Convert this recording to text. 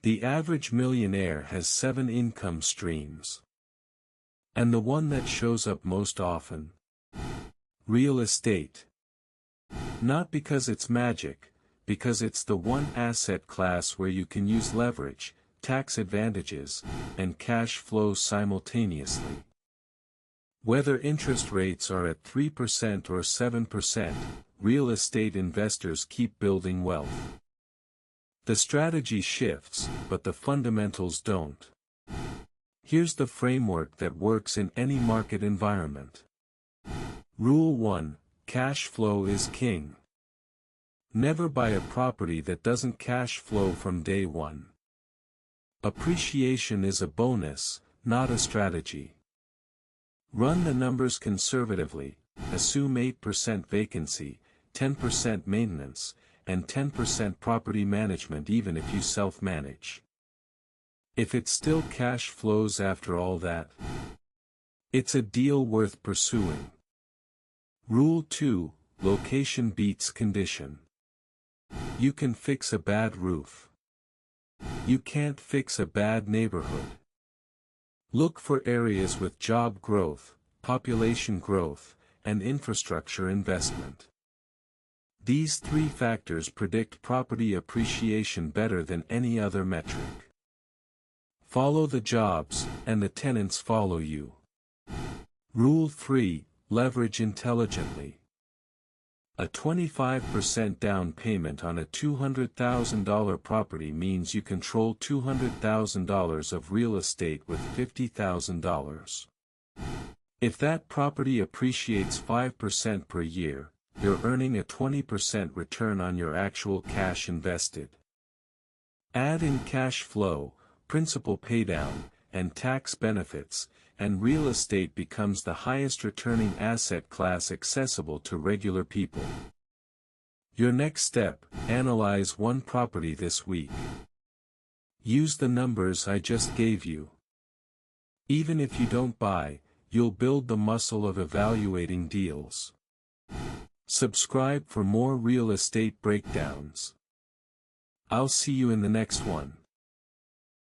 The average millionaire has 7 income streams. And the one that shows up most often? Real estate. Not because it's magic, because it's the one asset class where you can use leverage, tax advantages, and cash flow simultaneously. Whether interest rates are at 3% or 7%, real estate investors keep building wealth. The strategy shifts, but the fundamentals don't. Here's the framework that works in any market environment. Rule 1: Cash flow is king. Never buy a property that doesn't cash flow from day one. Appreciation is a bonus, not a strategy. Run the numbers conservatively, assume 8% vacancy, 10% maintenance, and 10% property management even if you self-manage. If it still cash flows after all that, it's a deal worth pursuing. Rule 2: Location beats condition. You can fix a bad roof. You can't fix a bad neighborhood. Look for areas with job growth, population growth, and infrastructure investment. These 3 factors predict property appreciation better than any other metric. Follow the jobs, and the tenants follow you. Rule 3: Leverage intelligently. A 25% down payment on a $200,000 property means you control $200,000 of real estate with $50,000. If that property appreciates 5% per year, you're earning a 20% return on your actual cash invested. Add in cash flow, principal paydown, and tax benefits, and real estate becomes the highest returning asset class accessible to regular people. Your next step: analyze one property this week. Use the numbers I just gave you. Even if you don't buy, you'll build the muscle of evaluating deals. Subscribe for more real estate breakdowns. I'll see you in the next one.